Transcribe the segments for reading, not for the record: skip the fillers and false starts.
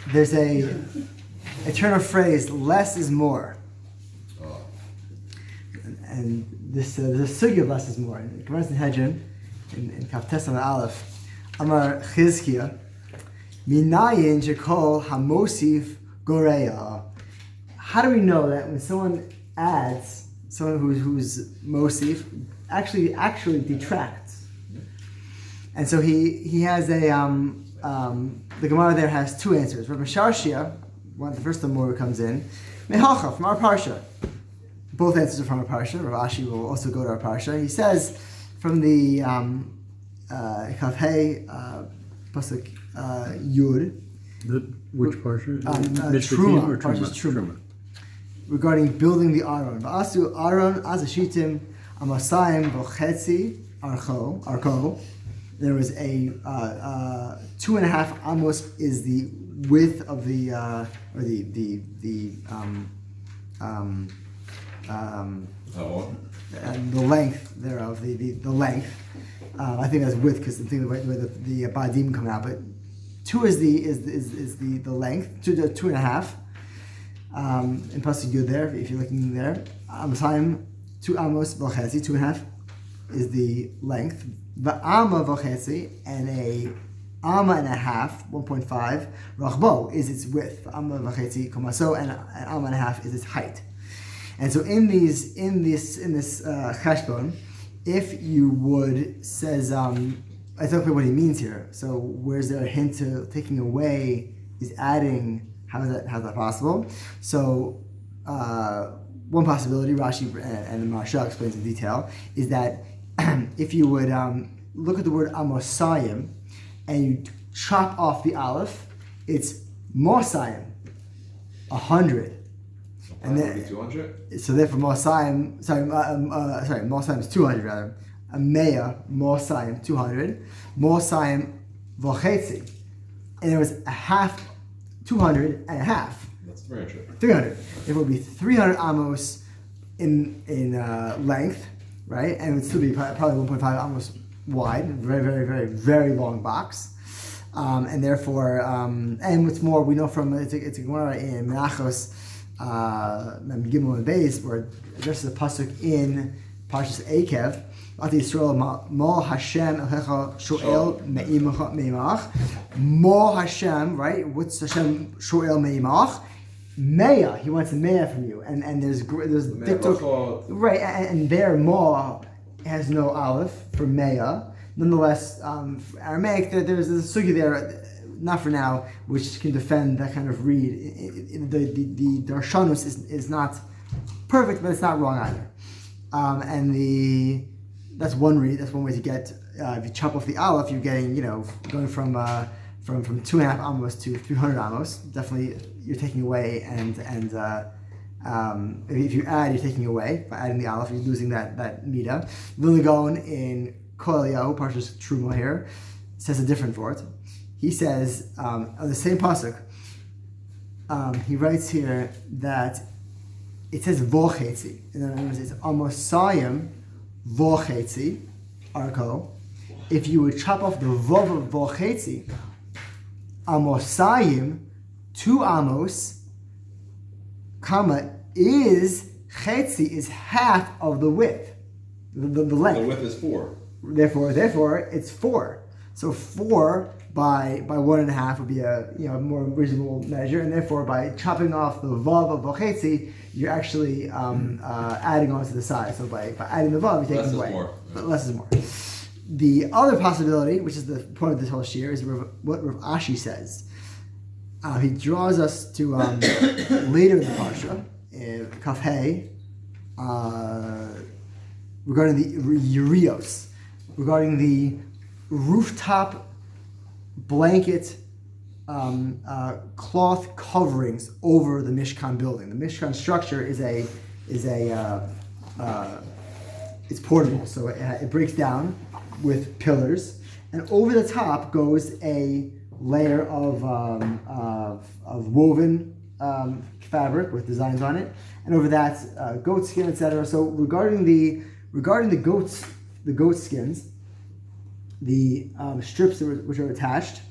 there's a turn of phrase, less is more. And this there's a sugya of less is more. In Gemara Sanhedrin, in Kaftes and Aleph, Amar Chizkiya, Minayin Shekol Hamosif Goreya. How do we know that when someone adds, someone who's Mosif actually detracts? And so he has a the Gemara there has two answers. Rabbi Sharshia, the first of the Mor comes in, Mehacha from our parsha. Both answers are from our parsha. Rav Ashi will also go to our parsha. He says from the Kafhei pasuk Yud. Which parsha? Truma. Parsha's Truma. Regarding building the Aron. Va'asu Aron azashitim amasayim v'chetzi arko. There was a 2.5 amos is the width of the or the length thereof, the length. I think that's width because the thing where the badim come out, but 2 is the length, 2.5. In pasuk Yud there, if you're looking there, Amasayim 2 amos v'chetzi, 2.5 is the length. V'ama v'chetzi, and a amma and a half, 1.5. Rachbo is its width. Amma v'chetzi komaso, and an amma and a half is its height. And so in this cheshbon, if you would says I don't know what he means here. So where's there a hint to taking away is adding? How's that possible? So one possibility, Rashi and the Maharsha explains in detail, is that if you would look at the word Amosayim and you chop off the aleph, it's Mosayim, 100. And then 200. So therefore, Mosayim, Mosayim is 200 rather. A Meya, Mosayim 200, Mosayim Vochetzi, and there was a half, 200 and a half. That's very interesting. 300. It would be 300 amos in length, right? And it would still be probably 1.5 amos wide, very, very, very, very long box. And therefore, and what's more, we know from it's a Gemara in Menachos. Gimel and Beis, where it addresses the pasuk in Parshas Ekev, Ati Yisrael Mo Hashem Elhecha Shoel Meimach. Mo Hashem, right? What's Hashem Shoel Meimach? Meya. He wants a Meya from you, and there's diktok, right? And there Mo has no aleph for Meya. Nonetheless, Aramaic there's a sugi there. Not for now, which can defend that kind of read. The Darshanus is not perfect, but it's not wrong either. That's one read. That's one way to get. If you chop off the aleph, you're getting going from 2.5 amos to 300 amos. Definitely, you're taking away, and if you add, you're taking away by adding the aleph. You're losing that mida. Viligon in Kol Eliyahu, Parshas Truma here, says a different word. He says, on the same pasuk, he writes here that it says vochetzi. In other words, it's amosayim vochetzi, arko. If you would chop off the vov of vochetzi, amosayim, 2 amos, comma, is chetzi, is half of the width, the length. The width is 4. Therefore, it's 4. So 4 by 1.5 would be a more reasonable measure, and therefore by chopping off the vav of vochetzi, you're actually adding on to the size. So by adding the vav, you're taking away. But less is more. The other possibility, which is the point of this whole shir, is what Rav Ashi says. He draws us to later in the parsha, Kafhei, regarding the Urios, regarding the rooftop blanket cloth coverings over the Mishkan building. The Mishkan structure is it's portable, so it breaks down with pillars, and over the top goes a layer of woven fabric with designs on it, and over that goat skin, etc. So regarding the goat skins, the strips which are attached,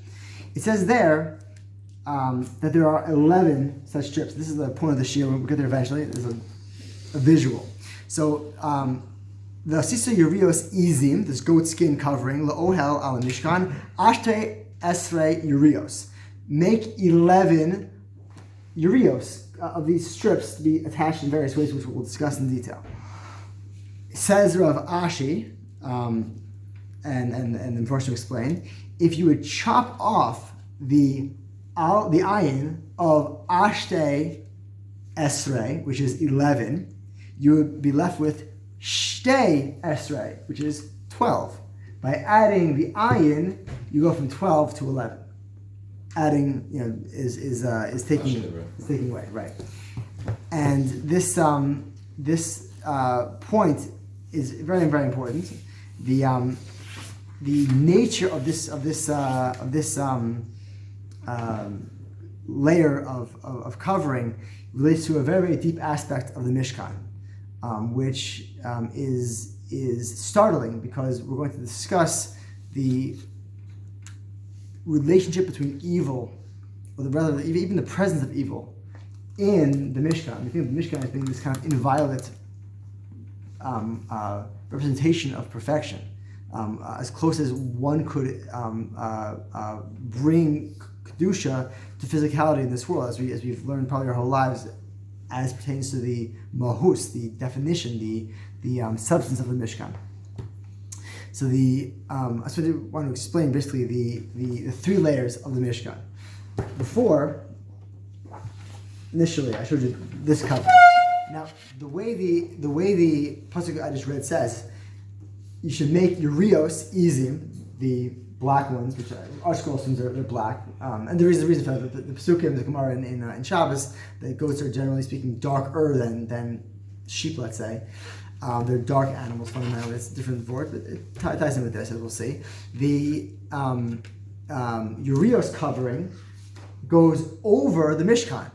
it says there that there are 11 such strips. This is the point of the shiur. We'll get there eventually. There's a visual. So the sisa yurios izim, this goat skin covering, la'ohel al mishkan, ashte esrei yurios. Make 11 urios of these strips to be attached in various ways, which we'll discuss in detail. Says Rav Ashi, and the first to explain, if you would chop off the ayin of ashte esrei, which is 11, you would be left with shtei esrei, which is 12. By adding the ayin, you go from 12 to 11. Adding, is taking away, right? And this point is very, very important. The nature of this layer of covering relates to a very, very deep aspect of the Mishkan, which is startling because we're going to discuss the relationship between evil, or rather even the presence of evil, in the Mishkan. We think of the Mishkan as being this kind of inviolate representation of perfection, as close as one could bring kedusha to physicality in this world, as we've learned probably our whole lives, as pertains to the mahus, the definition, the substance of the Mishkan. So I want to explain basically the three layers of the Mishkan. Before, initially, I showed you this cover. Now, the way the pasuk I just read says, you should make Urios izim, the black ones, which our scroll stones they're black, and there is a reason for that. The pasukim, the Gemara in Shabbos, the goats are generally speaking darker than sheep, let's say. They're dark animals fundamentally. It's a different word, but it ties in with this, as we'll see. The Urios covering goes over the Mishkan.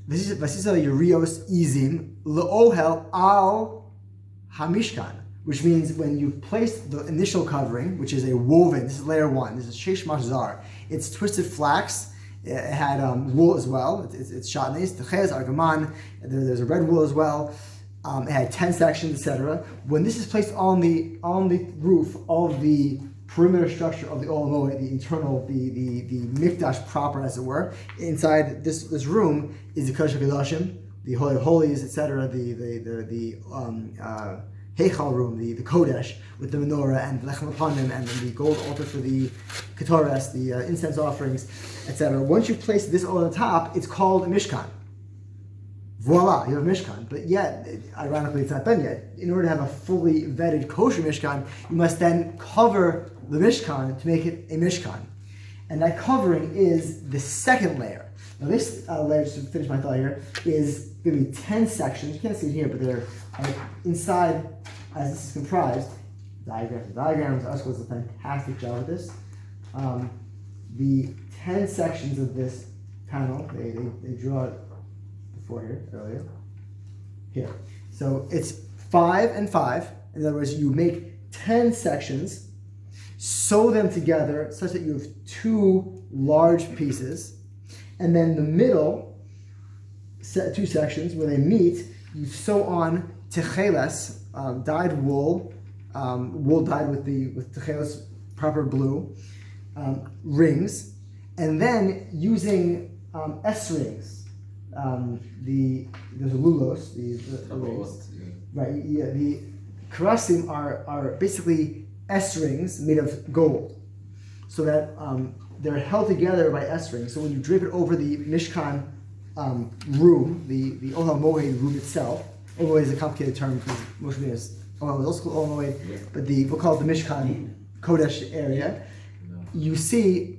Vasisa Urios izim le'ohel al hamishkan, which means when you place the initial covering, which is a woven, this is layer one, this is shesh mashzar, it's twisted flax, it had wool as well, it's shatnez, techez, argaman, there's a red wool as well, it had 10 sections, etc. When this is placed on the roof of the perimeter structure of the Olam Moed, the internal, the mikdash proper, as it were, inside this room is the Kodesh HaKadoshim, the Holy of Holies, etc., the Heichal room, the Kodesh, with the menorah and Lechem Apanim, and then the gold altar for the Ketores, the incense offerings, etc. Once you've placed this all on the top, it's called a Mishkan. Voila, you have a Mishkan. But yet, ironically, it's not done yet. In order to have a fully vetted kosher Mishkan, you must then cover the Mishkan to make it a Mishkan. And that covering is the second layer. Now this layer, just to finish my thought here, is going to be 10 sections. You can't see it here, but they're inside, as this is comprised, diagrams. Usko does a fantastic job with this. The 10 sections of this panel, they draw it before here, earlier. Here. So it's 5 and 5. In other words, you make 10 sections, sew them together such that you have 2 large pieces, and then the middle, 2 sections where they meet, you sew on techeles, dyed wool, wool dyed with techeles proper blue, rings, and then using S-rings, there's a lulos, the rings, right? Yeah, the karasim are basically S-rings made of gold, so that they're held together by S-rings. So when you drape it over the Mishkan room, the Olam Moed room itself, Olam Moed is a complicated term because most of it is Olam is also called Olam Moed, but we'll call it the Mishkan Kodesh area. You see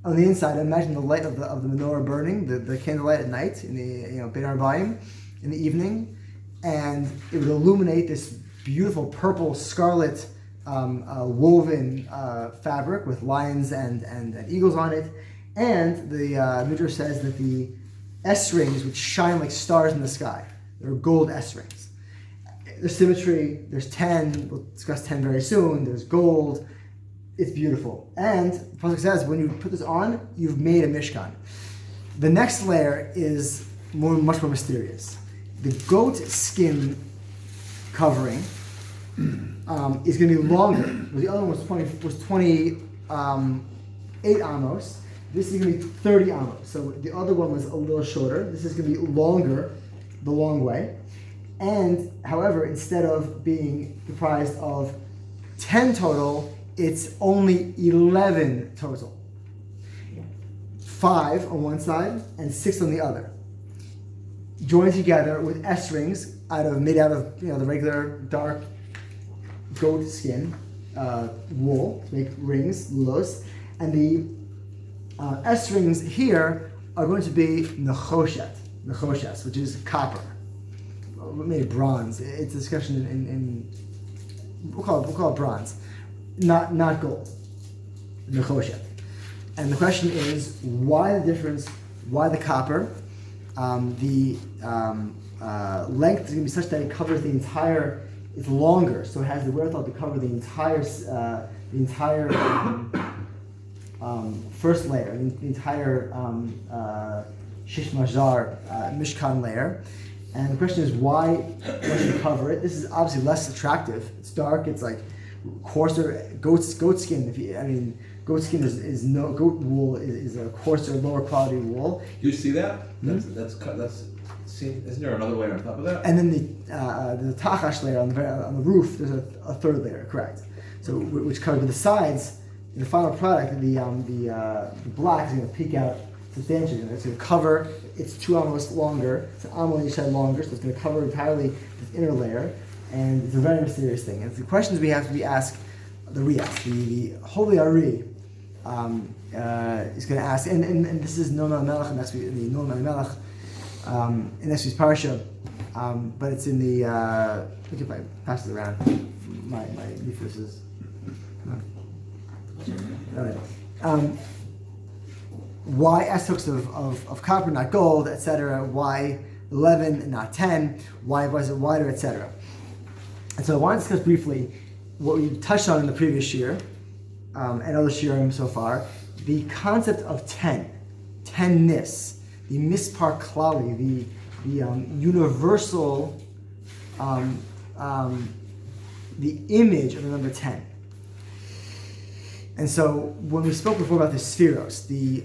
on the inside, imagine the light of the menorah burning, the candlelight at night in the Beit Arbaim in the evening, and it would illuminate this beautiful purple scarlet woven fabric with lions and eagles on it, and the Midrash says that the S-rings would shine like stars in the sky. They're gold S-rings. There's symmetry. There's 10. We'll discuss 10 very soon. There's gold. it's beautiful. And the Pasuk says, when you put this on, you've made a Mishkan. The next layer is much more mysterious. The goat skin covering is going to be longer. The other one was 28 amos. This is going to be 30 amos. So the other one was a little shorter. This is going to be longer, the long way. And however, instead of being comprised of 10 total, it's only 11 total. 5 on one side and 6 on the other. Joined together with S rings made out of the regular dark goat skin, wool to make rings, lulos, and the S rings here are going to be nechoshes, which is copper, made of bronze. It's a discussion in we'll call it bronze, not gold, nechoshet. And the question is, why the difference? Why the copper? The length is going to be such that it covers the entire. It's longer, so it has the wherewithal to cover the entire first layer, the entire shish mazar mishkan layer. And the question is, why should you cover it? This is obviously less attractive. It's dark. It's like coarser goat skin. Goat skin is no goat wool is a coarser, lower quality wool. You see that? That's. Isn't there another layer on top of that? And then the tachash layer on the roof. There's a third layer, correct? So which covers the sides. In the final product, the black is going to peek out substantially. It's going to cover. It's 2 amos longer. It's an amo on each side longer, so it's going to cover entirely this inner layer. And it's a very mysterious thing. And the questions we have to be asked, the Holy Ari is going to ask, and this is Noam Melech, and that's the Noam Melech in next week's parsha, but it's in the. If I pass it around, my ethos is. All right. Why S hooks of copper, not gold, etc. Why 11 and not 10? Why was it wider, etc. And so I want to discuss briefly what we touched on in the previous year and other shiurim so far, the concept of 10-ness, the mispar klali, the universal, the image of the number 10. And so when we spoke before about the spheros, the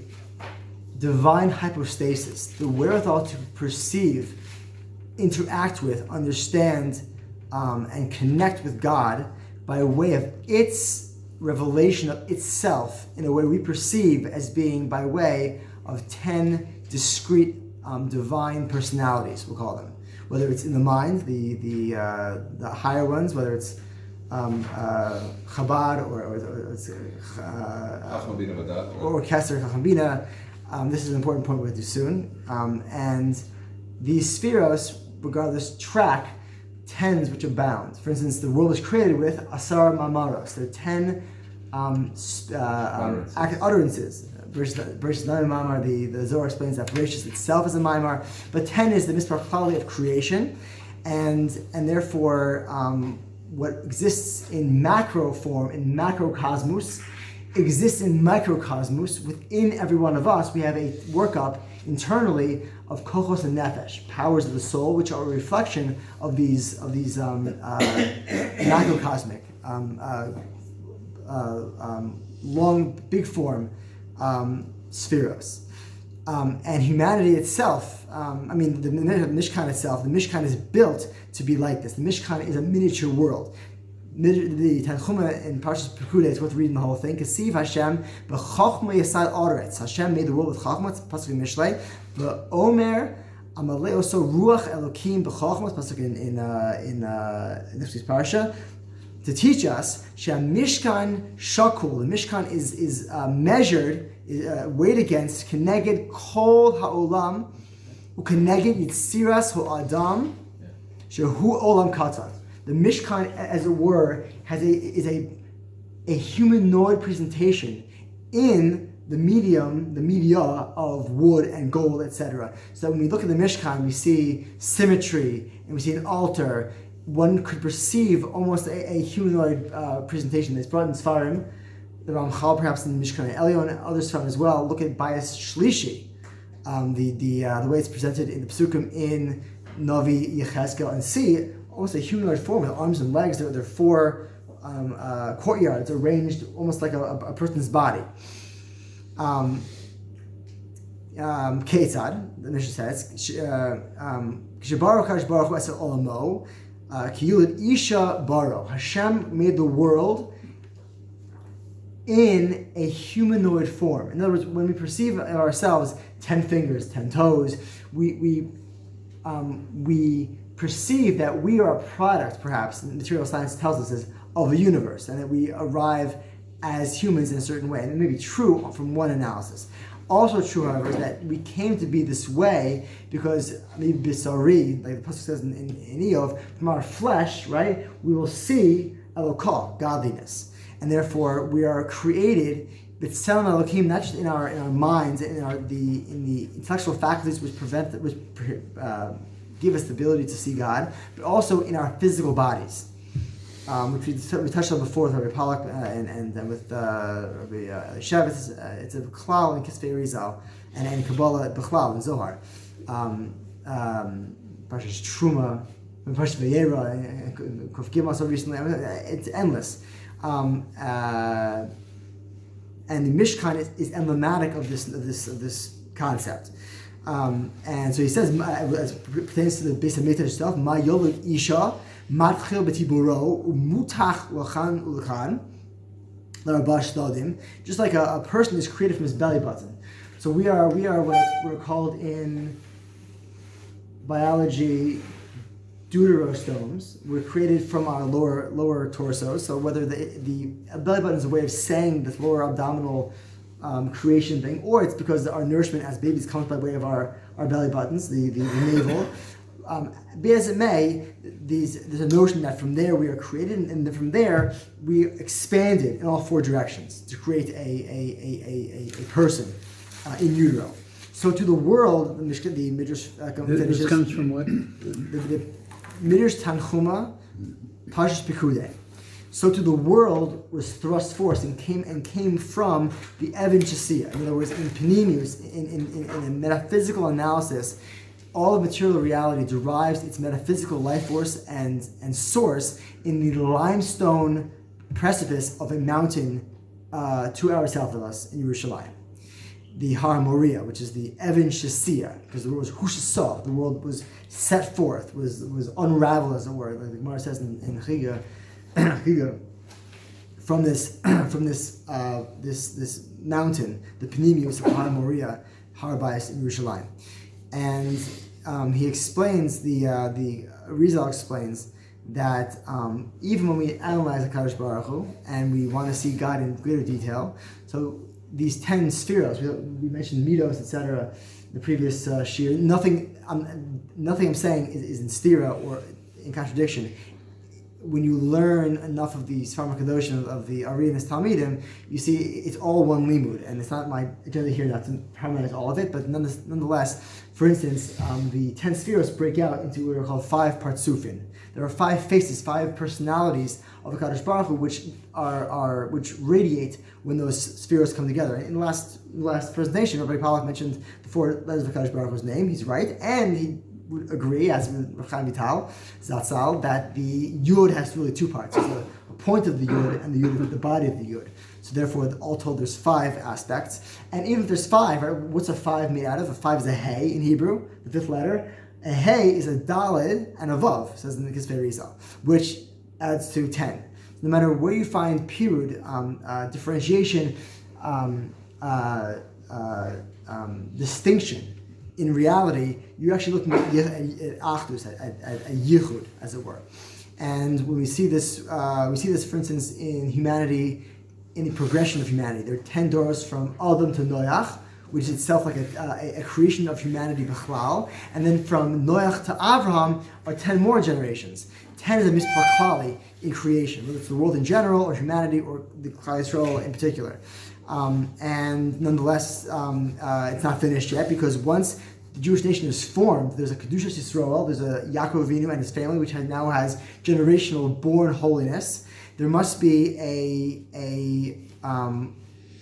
divine hypostasis, the wherewithal to perceive, interact with, understand, and connect with God by way of its revelation of itself in a way we perceive as being by way of 10 discrete divine personalities, we'll call them. Whether it's in the mind, the higher ones, whether it's Chabad or Kesser Chacham Bina. This is an important point we'll do soon. And these spheros, regardless, track tens which abound. For instance, the world was created with Asar Mamaros. There are 10 utterances. Bereshit Nami Mamar, the Zohar explains that Bereshit itself is a Maimar, but 10 is the mispar klali of creation, and therefore what exists in macro form, in macrocosmos, exists in microcosmos. Within every one of us, we have a workup internally of kochos and nefesh, powers of the soul, which are a reflection of these macrocosmic, long, big form spheros. And humanity itself, the Mishkan itself, the Mishkan is built to be like this. The Mishkan is a miniature world. The Tanchuma in Parshas Pekudah, it's worth reading the whole thing. Kasiv Hashem, b'chochma yasad oretz. Hashem made the world with chochma, it's Pasuk in Mishlei. V'omer, amalei oso ruach elokim b'chochma, it's Pasuk in next week's Parsha, to teach us, Mishkan shakul, the Mishkan is measured, weighed against, keneged kol ha'olam, ukeneged yitziras ha'adam, shehu olam katan. The Mishkan, as it were, is a humanoid presentation in the media of wood and gold, etc. So when we look at the Mishkan, we see symmetry and we see an altar. One could perceive almost a humanoid presentation that's brought in Sfarim. the Ramchal, perhaps in Mishkan Elyon, and others found as well, look at Bias Shlishi, the way it's presented in the Psukim in Navi, Yechezkel, and see almost a humanoid form with arms and legs. There are four courtyards arranged almost like a person's body. Ketzad, the Mishnah says, Kishabaruch Hakadosh Baruch Hu Esel Olamo, Kiyulid Isha Baro. Hashem made the world in a humanoid form. In other words, when we perceive ourselves 10 fingers, 10 toes, we perceive that we are a product, perhaps, and material science tells us this, of a universe, and that we arrive as humans in a certain way. And it may be true from one analysis. Also true, however, is that we came to be this way because maybe Bisari, like the Pasuk says in Eov, from our flesh, right, we will see Elokah, godliness. And therefore, we are created B'Tselem Elokim, not just in our minds, in the intellectual faculties which give us the ability to see God, but also in our physical bodies, which we touched on before with Rabbi Pollack and with Rabbi Shevetz. It's a klal in Kisvei Rizal and Kabbalah B'chlal in Zohar. Parshas Truma, Parshas Vayera, and Kuf Gimel so recently. I mean, it's endless. And the Mishkan is emblematic of this concept. And so he says, as pertains to the Beis HaMikdash itself, Ma Yolud Isha Matchil B'Tiburo Umutach Lachan Ulachan L'Rabash Shlodim. Just like a person is created from his belly button. So we are what we're called in biology deuterostomes. We're created from our lower torso. So whether the belly button is a way of saying this lower abdominal creation thing, or it's because our nourishment as babies comes by way of our belly buttons, the navel. Be as it may, there's a notion that from there we are created, and from there we expanded in all four directions to create a person in utero. So to the world, the Midrash finishes. This comes from what? The Midrash Tanchuma, Parshas Pekudei. So to the world was thrust forth and came from the Evan Shasiya. In other words, in Panemius, in a metaphysical analysis, all of material reality derives its metaphysical life force and source in the limestone precipice of a mountain 2 hours south of us in Yerushalayim. The Har Moriah, which is the Evan Shasiya, because the world was Hushasah, the world was set forth, was unraveled, as it were, like the Gemara says in Chiga, from this mountain, the Panemius of Har Moriah, Har Bayis in Yerushalayim. And he explains, the Rizal explains that even when we analyze HaKadosh Baruch Hu and we want to see God in greater detail, so these 10 spheros, we mentioned Midos, etc., the previous shir, nothing I'm saying is in stira or in contradiction. When you learn enough of the Sfar HaKadoshim of the Ari and his Talmidim, you see it's all one limud, and it's not my agenda here not to harmonize all of it, but nonetheless, for instance, the 10 spheros break out into what are called 5 partsufin. There are 5 faces, 5 personalities of the Kadosh Baruch Hu, which radiate when those spheros come together. In the last presentation, Rabbi Pollack mentioned the 4 letters of the Kadosh Baruch Hu's name. He's right, and he would agree, as with Rav Chaim Vital, Zatzal, that the Yud has really 2 parts. There's a point of the Yud and the Yud of the body of the Yud. So therefore, all told, there's 5 aspects. And even if there's 5, right, what's a 5 made out of? A 5 is a Hey in Hebrew, the 5th letter. A Hey is a Daled and a Vav, says in the Kisvei Rizal, which adds to 10. No matter where you find Pirud, differentiation, distinction, in reality, you're actually looking at Achdus, at Yichud, as it were. And when we see this, for instance, in humanity, in the progression of humanity. There are 10 doors from Adam to Noach, which is itself like a creation of humanity b'chlal. And then from Noach to Avraham are 10 more generations. 10 is a mispar klali in creation, whether it's the world in general or humanity or the Klal Yisrael in particular. And nonetheless, it's not finished yet, because once the Jewish nation is formed, there's a Kedushas Yisrael, there's a Yaakov Avinu and his family, which now has generational born holiness. There must be a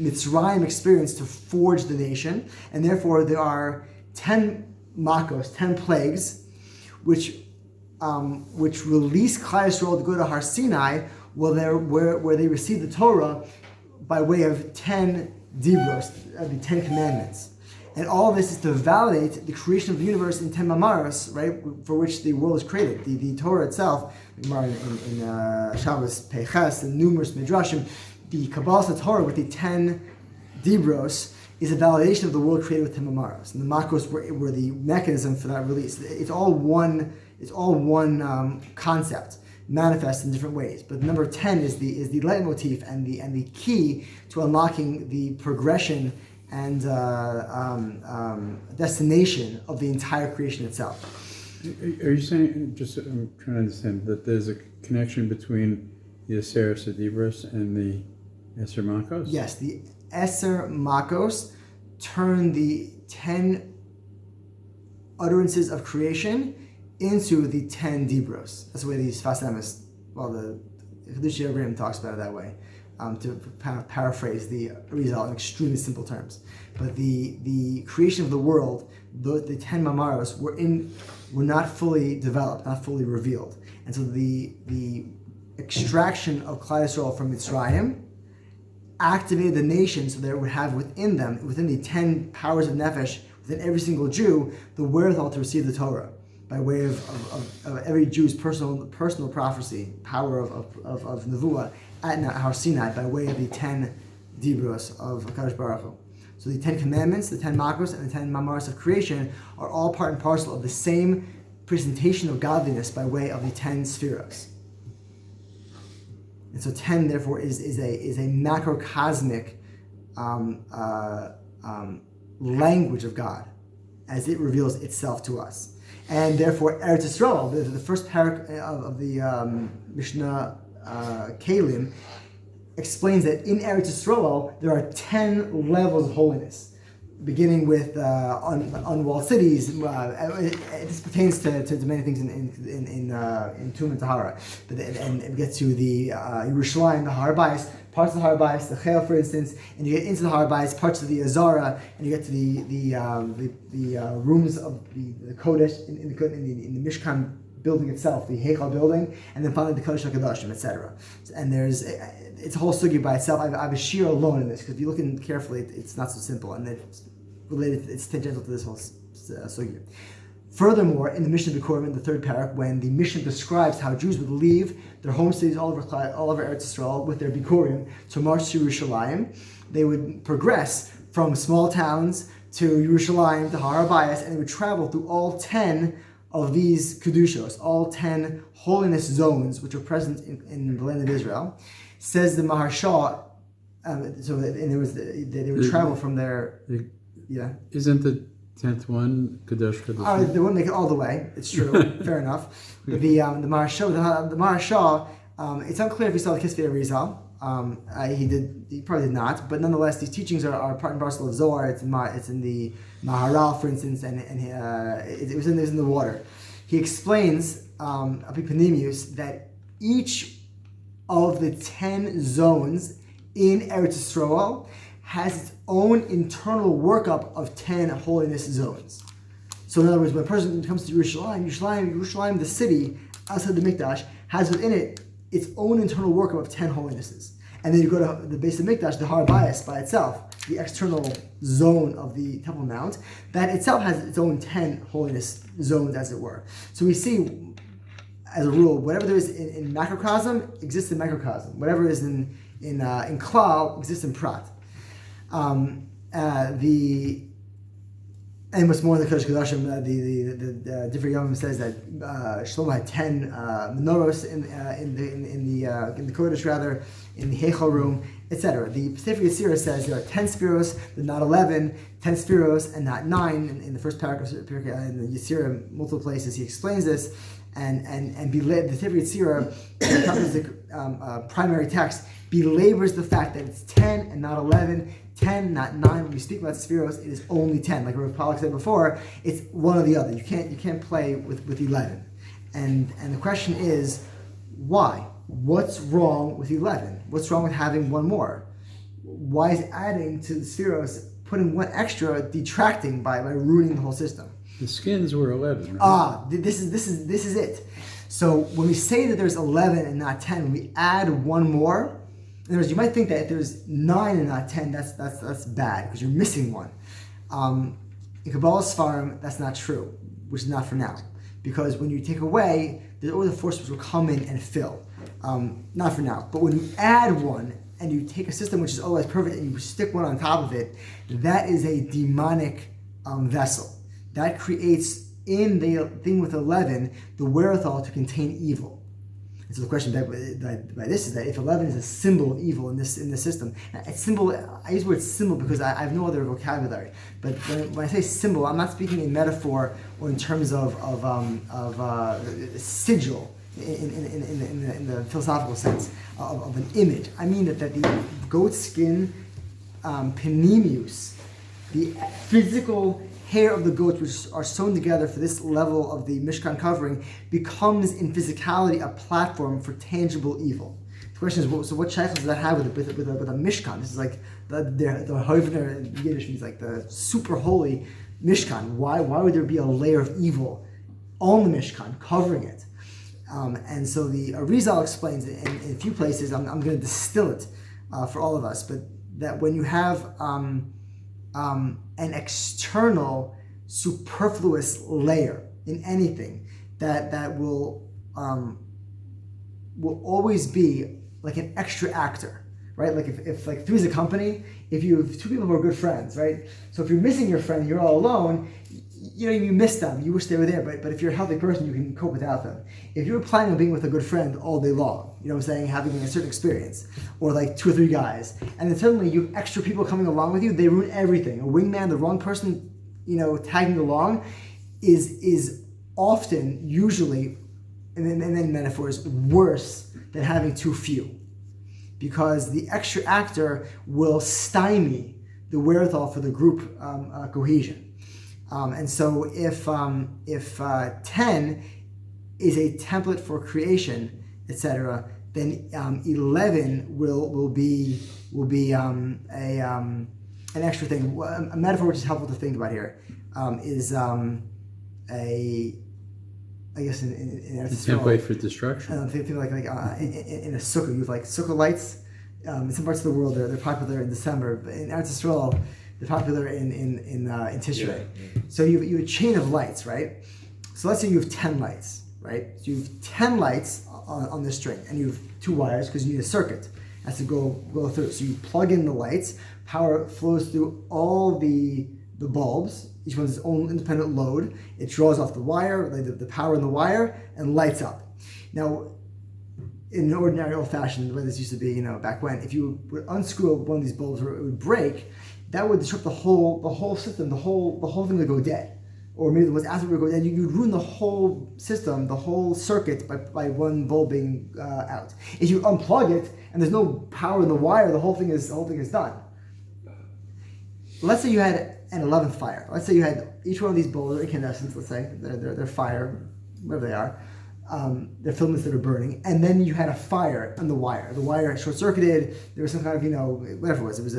Mitzrayim experienced to forge the nation, and therefore there are 10 makos, 10 plagues, which release Klal Yisrael to go to Har Sinai, where they receive the Torah by way of 10 dibros, the 10 commandments. And all of this is to validate the creation of the universe in 10 mamaros, right, for which the world is created. The Torah itself, in Shabbos Peches and numerous midrashim, the Kabbalah Torah with the 10 dibros is a validation of the world created with 10 mamaros. And the makos were the mechanism for that release. It's all one concept, manifest in different ways. But the number 10 is the leitmotif and the key to unlocking the progression and destination of the entire creation itself. Are you saying, just I'm trying to understand, that there's a connection between the Aser Sedibros and the Eser Makos? Yes, the Eser Makos turn the 10 utterances of creation into the 10 Dibros. That's the way these Sfas Emes, the Chedush Yevrim talks about it that way. To paraphrase the Arizal in extremely simple terms. But the creation of the world, the 10 mamaros were not fully developed, not fully revealed. And so the extraction of Klal Yisrael from Mitzrayim activated the nation so that it would have within the 10 powers of Nefesh, within every single Jew, the wherewithal to receive the Torah by way of every Jew's personal prophecy, power of Nevuah, at Har Sinai by way of the 10 dibros of HaKadosh Baruch Hu. So the 10 commandments, the 10 makos, and the 10 mamaros of creation are all part and parcel of the same presentation of godliness by way of the 10 spheros. And so 10, therefore, is a macrocosmic language of God as it reveals itself to us. And therefore, Eretz Yisrael, the first parak of the Mishnah Kalim, explains that in Eretz Yisrael there are 10 levels of holiness, beginning with unwalled cities. This pertains to many things in Tum and Tahara, and it gets to the Yerushalayim, the Har Bayis, parts of the Har Bayis, the Chel, for instance, and you get into the Har Bayis, parts of the Azara, and you get to the rooms of the Kodesh in the Mishkan building itself, the Heichal building, and then finally the Kodesh HaKadoshim, etc. And it's a whole sugi by itself. I have a shir alone in this, because if you look in carefully, it's not so simple, and it's related, it's tangential to this whole sugi. Furthermore, in the Mishnah Bikurim, in the third parak, when the Mishnah describes how Jews would leave their home cities all over Eretz Yisrael with their Bikurim to march to Yerushalayim, they would progress from small towns to Yerushalayim, to Har Bayis, and they would travel through all 10 of these kedushos, all 10 holiness zones which are present in the land of Israel. Says the Maharsha, they would travel from there. Isn't the 10th one Kadosh Kadosh? They wouldn't make it all the way. It's true, fair enough. But the Maharsha, it's unclear if he saw the Kisvei Arizal. He probably did not, but nonetheless, these teachings are part and parcel of Zohar. It's in the Maharal, for instance, and it was in the water. He explains, Epipanemius, that each of the 10 zones in Eretz Yisrael has its own internal workup of 10 holiness zones. So in other words, when a person comes to Yerushalayim, the city, outside the Mikdash, has within it its own internal workup of 10 holinesses. And then you go to the base of Mikdash, the Har Bayis by itself, the external zone of the Temple Mount, that itself has its own 10 holiness zones, as it were. So we see, as a rule, whatever there is in macrocosm exists in microcosm. Whatever is in Klal exists in Prat. And what's more, the Kodesh Kodashim, the different Yomim says that Shlomo had 10 menorahs in the Kodesh, rather, in the Heichal room, etc. The Sefer Yetzirah says there are 10 spheros, but not 11, 10 spheros and not 9. In the first paragraph in the Yetzirah, multiple places, he explains this, and the Sefer Yetzirah, the primary text, belabors the fact that it's 10 and not 11, 10, not 9. When we speak about spheros, it is only 10. Like Rav Pollack said before, it's one or the other. You can't play with 11. And the question is, why? What's wrong with 11? What's wrong with having one more? why is adding to the spheros, putting one extra, detracting by ruining the whole system? The skins were 11, right? This is it. So when we say that there's 11 and not 10, when we add one more, in other words, you might think that if there's 9 and not 10, that's bad because you're missing one. In Kabbalah's Sfarim, that's not true, which is not for now. Because when you take away, there's always a force which will come in and fill. Not for now. But when you add one and you take a system which is otherwise perfect and you stick one on top of it, that is a demonic vessel. That creates in the thing with 11 the wherewithal to contain evil. And so the question by this is that if 11 is a symbol of evil in this system, a symbol, I use the word symbol because I have no other vocabulary. But when I say symbol, I'm not speaking in metaphor or in terms of sigil in the philosophical sense of an image. I mean that the goat skin panemius, the physical hair of the goats which are sewn together for this level of the Mishkan covering becomes in physicality a platform for tangible evil. The question is, so what shaykhs does that have with a Mishkan? This is like the Hovner in Yiddish means like the super holy Mishkan. Why would there be a layer of evil on the Mishkan covering it? And so the Arizal explains it in a few places. I'm going to distill it for all of us, but that when you have an external superfluous layer in anything that will always be like an extra actor, right? Like if like three's a company, if you have two people who are good friends, right? So if you're missing your friend, you're all alone, you miss them, you wish they were there, but if you're a healthy person, you can cope without them. If you're planning on being with a good friend all day long, you know what I'm saying, having a certain experience, or like 2 or 3 guys, and then suddenly you have extra people coming along with you, they ruin everything. A wingman, the wrong person, tagging along is often, usually, and then metaphors, worse than having too few. Because the extra actor will stymie the wherewithal for the group cohesion. And so if 10 is a template for creation, etc., then 11 will be an extra thing. A metaphor which is helpful to think about here is I guess in a template for destruction. Think like in a sukkah, you have like sukkah lights. In some parts of the world, they're popular in December, but in Eretz Yisrael, they're popular in Tishrei. Yeah. So you have a chain of lights, right? So let's say you have 10 lights, right? So you have 10 lights on this string, and you have 2 wires because you need a circuit has to go through. So you plug in the lights, power flows through all the bulbs. Each one has its own independent load. It draws off the wire, the power in the wire, and lights up. Now, in an ordinary old-fashioned, the way this used to be, back when, if you would unscrew one of these bulbs or it would break, that would disrupt the whole system, the whole thing would go dead. Or maybe the ones after would go dead, you'd ruin the whole system, the whole circuit by one bulb being out. If you unplug it and there's no power in the wire, the whole thing is done. Let's say you had an 11th fire. Let's say you had each one of these bulbs are incandescents, let's say, they're fire, whatever they are. They're filaments that are burning, and then you had a fire on the wire. The wire short-circuited. There was some kind of, whatever it was. It was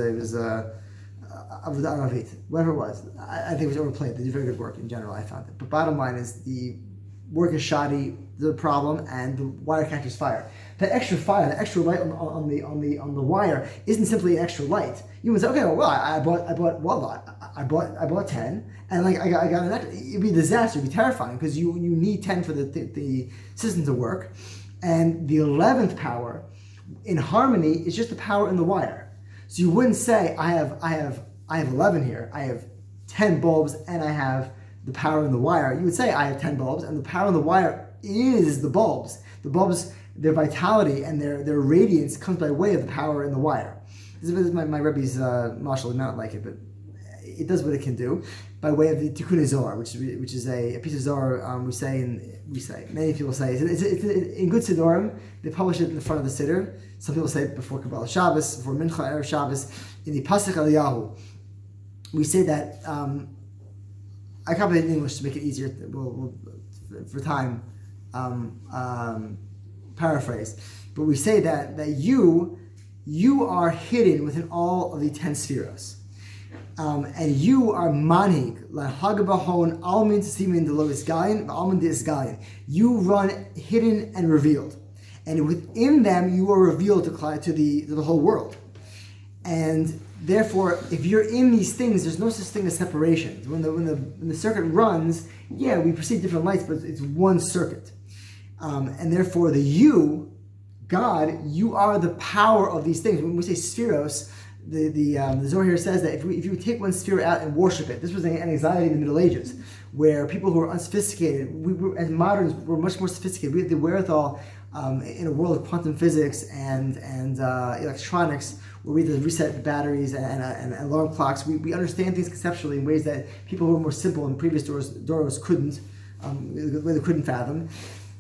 whatever it was. I think it was overplayed. They did very good work in general. I found it. But bottom line is the work is shoddy. The problem, and the wire catches fire. That extra fire, that extra light on the wire isn't simply an extra light. You would say, okay, well, I bought 10, and like I got an extra. It'd be a disaster. It'd be terrifying because you need 10 for the system to work, and the 11th power in harmony is just the power in the wire. So you wouldn't say I have 11 here. I have 10 bulbs, and I have the power in the wire. You would say I have 10 bulbs, and the power in the wire is the bulbs. The bulbs, their vitality and their radiance comes by way of the power in the wire. This is my Rebbe's mashal. I not like it, but it does what it can do by way of the Tikkun Zohar, which is a piece of Zohar. We say many people say it's in good Siddurim. They publish it in the front of the Siddur. Some people say it before Kabbalah Shabbos, before Mincha Erev Shabbos. In the Pasuk Eliyahu, we say that. I copied it in English to make it easier. We'll for time. Paraphrase, but we say that you you are hidden within all of the 10 spheros. And you are manhig, lahagabahon, almin tesimin delois galin, almin dis galin. You run hidden and revealed. And within them, you are revealed to the whole world. And therefore, if you're in these things, there's no such thing as separation. When the circuit runs, yeah, we perceive different lights, but it's one circuit. And therefore, the you, God, you are the power of these things. When we say spheros, the Zohar here says that if you take one sphere out and worship it, this was an anxiety in the Middle Ages, where people who were unsophisticated, as moderns, were much more sophisticated. We had the wherewithal in a world of quantum physics and electronics, where we had to reset batteries and alarm clocks. We understand things conceptually in ways that people who were more simple in previous doros couldn't, they couldn't fathom.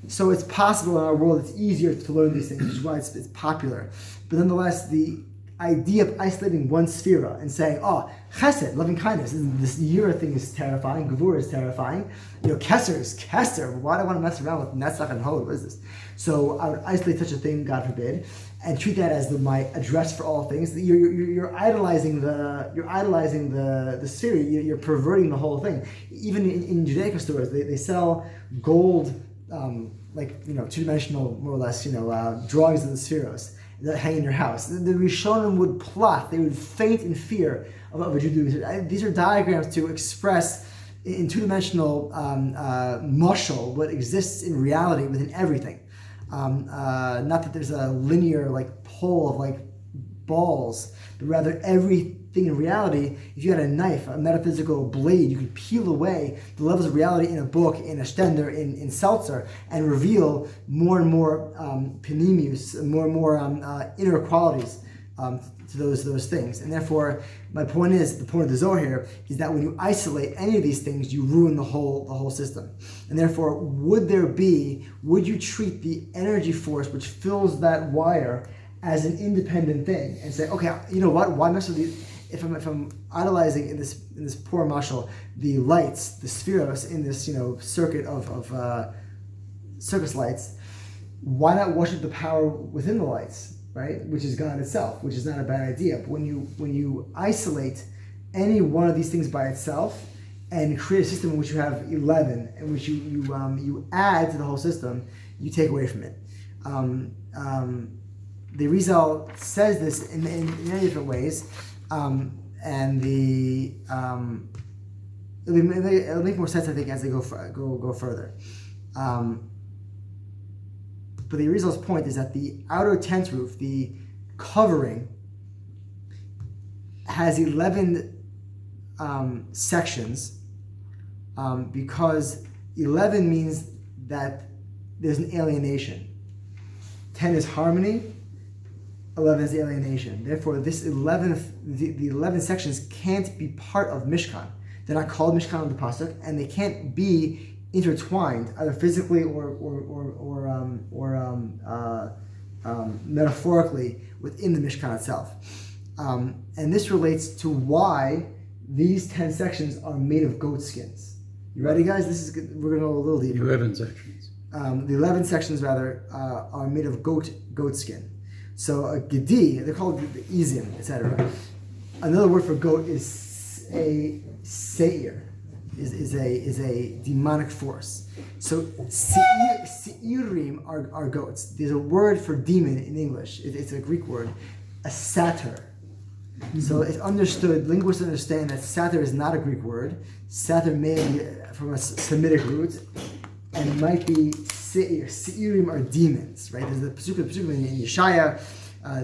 So it's possible in our world, it's easier to learn these things, which is why it's popular. But nonetheless, the idea of isolating one sphera and saying, oh, chesed, loving kindness, this yira thing is terrifying, gevura is terrifying, keser is keser, why do I want to mess around with netzach and hod, what is this? So I would isolate such a thing, God forbid, and treat that as my address for all things. You're idolizing the sphere, you're perverting the whole thing. Even in Judaica stores, they sell gold, two-dimensional, more or less, drawings of the spheros that hang in your house. The Rishonim would plot; they would faint in fear of a Jew doing this. These are diagrams to express in two-dimensional mashal what exists in reality within everything. Not that there's a linear pole of balls, but rather everything in reality. If you had a knife, a metaphysical blade, you could peel away the levels of reality in a book, in a stender, in seltzer, and reveal more and more panemius, more and more inner qualities to those things. And therefore, my point is, the point of the Zohar here is that when you isolate any of these things, you ruin the whole system. And therefore, would you treat the energy force which fills that wire as an independent thing and say, okay, you know what? Why mess with these? If I'm idolizing in this poor mashal the lights, the spheros in this circuit of circus lights, why not worship the power within the lights, right? Which is God itself, which is not a bad idea. But when you isolate any one of these things by itself and create a system in which you have 11, in which you add to the whole system, you take away from it. The Rizal says this in many different ways, and it'll make more sense, I think, as they go further. But the Rizal's point is that the outer tent roof, the covering, has 11 sections, because 11 means that there's an alienation. 10 is harmony. 11 is alienation. Therefore, the 11 sections can't be part of Mishkan. They're not called Mishkan on the pasuk, and they can't be intertwined either physically or metaphorically within the Mishkan itself. And this relates to why these 10 sections are made of goat skins. You ready, guys? We're going to go a little deeper. 11 sections. The 11 sections, rather, are made of goat skin. So a gedi, they're called the izim, etc. Another word for goat is a seir, is a demonic force. So seirim are goats. There's a word for demon in English. It's a Greek word, a satyr. So it's understood, linguists understand that satyr is not a Greek word. Satyr may be from a Semitic root, and it might be seir. Seirim are demons, right? There's a pasuk in Yeshaya,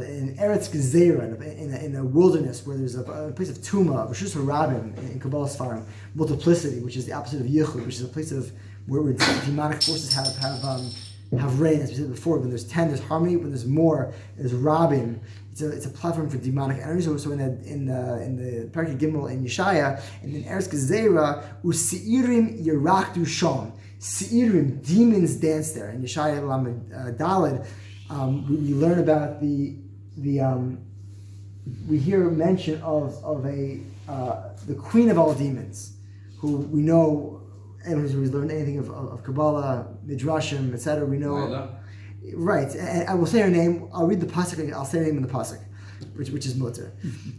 in Eretz Gezerah, in a wilderness where there's a place of Tuma, Rishus Harabim in Kabbalah Sfarim, multiplicity, which is the opposite of Yichud, which is a place of where demonic forces have reign, as we said before. When there's 10, there's harmony. When there's more, there's Rabim. It's a platform for demonic energy. So in the Parak Gimel in Yeshaya, and in Eretz Gezerah, Useirim Yerakdu Shom. Seirim, demons dance there. In Yeshaya Lamed Daled, we learn about we hear mention of the queen of all demons, who we know. Anyone who's learned anything of Kabbalah, Midrashim, etc., we know. Right, and I will say her name. I'll read the pasuk. I'll say her name in the pasuk. which is mutter.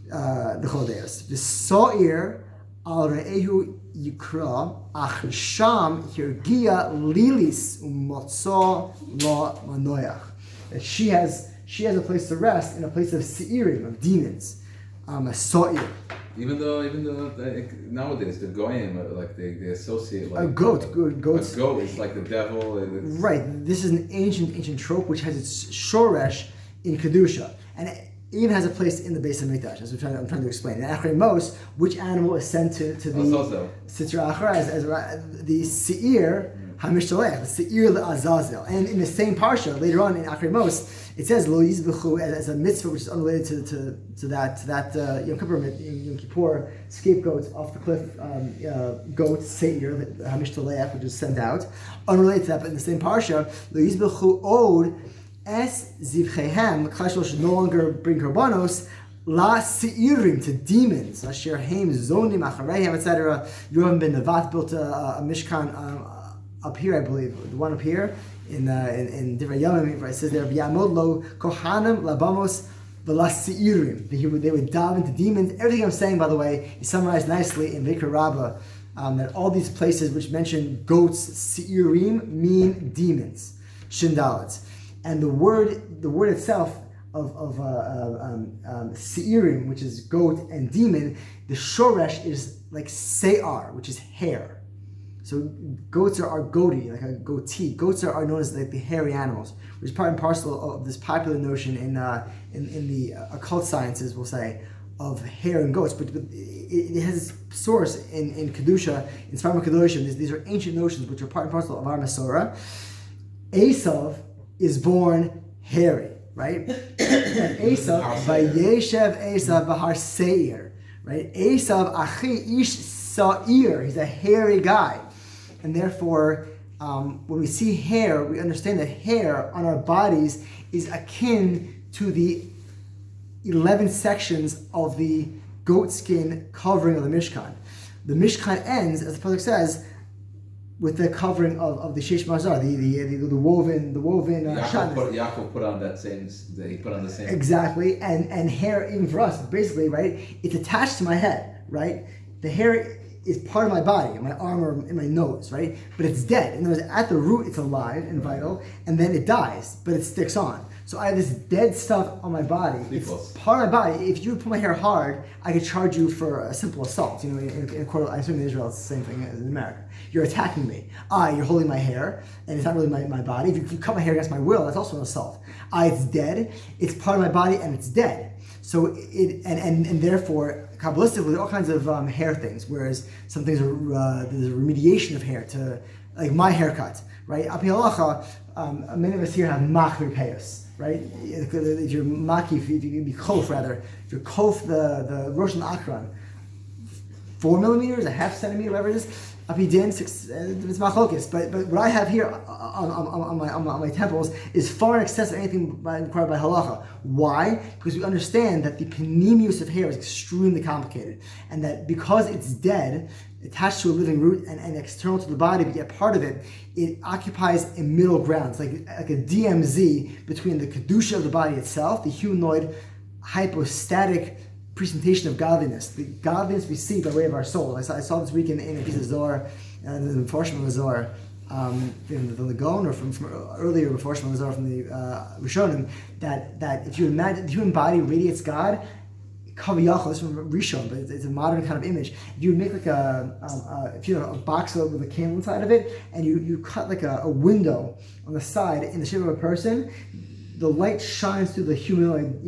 The chodeos. The so'ir al re'ehu yikra ach sham hirgia lilis umotzo lo manoyach. That she has a place to rest in a place of seirim, of demons. A so'ir. Even though nowadays the goyim like they associate like a goat. A goat is like the devil. Right. This is an ancient trope which has its shoresh in kedusha, and it even has a place in the base of Mikdash. As I'm trying to explain. In Achrei Mos, which animal is sent to the Sitra Achra as the Seir Hamishtalech, the Seir Azazel, and in the same parsha later on in Achrei Mos, it says Lo Yizbechu as a mitzvah which is unrelated to that Yom Kippur scapegoat off the cliff goat Seir Hamishtalech, which is sent out, unrelated to that, but in the same parsha Lo Yizbechu Od Es Zivchehem, Klashol should no longer bring korbanos La Seirim, to demons, Asher Haim Zonim Achareihem, etc. Yoram ben Nevat built a Mishkan up here, I believe, the one up here in Divrei Yamim, where it says there, V'yamod lo Kohanim Labamos V'la Seirim. They would dive into demons. Everything I'm saying, by the way, is summarized nicely in V'ikra Rabbah, that all these places which mention goats, Seirim, mean demons, Shindalets. And the word itself of seirim, which is goat and demon, the shoresh is like se'ar, which is hair. So goats are goatee, like a goatee. Goats are known as like the hairy animals, which is part and parcel of this popular notion in the occult sciences, we'll say, of hair and goats. But it has its source in kedusha, in Sfarim Kedoshim. These are ancient notions which are part and parcel of our Masorah. Esav is born hairy, right? And Esav, Vayeshev Esav Bahar Seir, right? Esav Achi Ish Sa'ir, he's a hairy guy. And therefore, when we see hair, we understand that hair on our bodies is akin to the 11 sections of the goat skin covering of the Mishkan. The Mishkan ends, as the Pasuk says, with the covering of the Sheish Mazar, the woven Yaakov put on that same. He put on the same. Exactly, and hair, even for us, basically, right? It's attached to my head, right? The hair is part of my body, in my arm or in my nose, right? But it's dead. In other words, at the root, it's alive and vital, and then it dies, but it sticks on. So I have this dead stuff on my body. It's part of my body. If you pull my hair hard, I could charge you for a simple assault. You know, in a court, I assume in Israel it's the same thing as in America. You're attacking me. You're holding my hair, and it's not really my body. If you cut my hair against my will, that's also an assault. It's dead. It's part of my body, and it's dead. So and therefore, Kabbalistically, there are all kinds of hair things. Whereas some things are there's a remediation of hair to, like my haircut, right? Api halacha, many of us here have machmir payos. Right? If you're maki, if you be kof rather, if you're kof the Rosh Akran, 4 millimeters, a half centimeter, whatever it is, api din, it's machlokes. But what I have here on my temples is far in excess of anything required by halacha. Why? Because we understand that the panemius of hair is extremely complicated, and that because it's dead, attached to a living root and external to the body, but yet part of it, it occupies a middle ground. It's like a DMZ between the kedusha of the body itself, the humanoid hypostatic presentation of godliness, the godliness we see by way of our soul. I saw this week in a piece of Zohar, the Meforshim of the Zohar, in the Lagon, or from earlier Meforshim of the Zohar from the Rishonim, that if you imagine the human body radiates God, Kaviyachal, this is from Rishon, but it's a modern kind of image. You would make like a box with a candle inside of it, and you cut like a window on the side in the shape of a person. The light shines through the humanoid,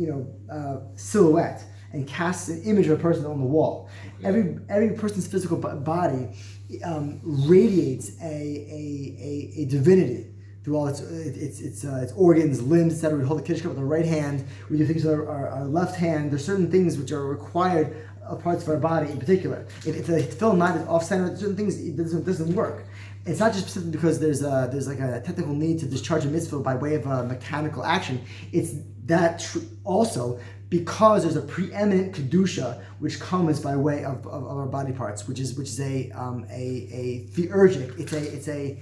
silhouette and casts an image of a person on the wall. Okay. Every person's physical body radiates a divinity through all its organs, limbs, etc. We hold the Kiddush cup with our right hand. We do things with our left hand. There's certain things which are required parts of our body in particular. If the tefillin knot is off-center, certain things it doesn't work. It's not just specifically because there's like a technical need to discharge a mitzvah by way of a mechanical action. It's that also because there's a preeminent kedusha which comes by way of our body parts, which is a theurgic. It's a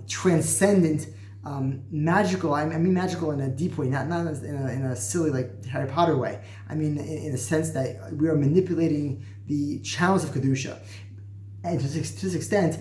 transcendent magical. I mean magical in a deep way, not in a silly like Harry Potter way. I mean in a sense that we are manipulating the channels of kedusha, and to this extent,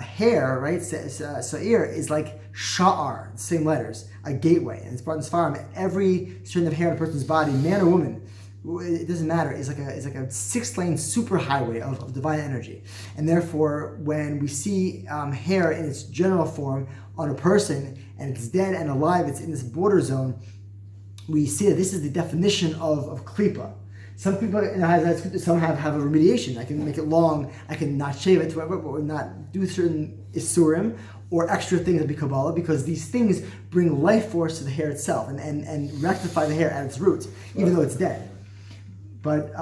hair, right? Sa'ir is like sha'ar, same letters, a gateway, and it's brought in Sfarim. Every strand of hair on a person's body, man or woman, it doesn't matter. It's like a 6-lane superhighway of divine energy, and therefore, when we see hair in its general form on a person, and it's dead and alive, it's in this border zone. We see that this is the definition of klipa. Some people, some have a remediation. I can make it long. I can not shave it, or not do certain isurim or extra things that be Kabbalah, because these things bring life force to the hair itself and rectify the hair at its roots, even though it's dead. But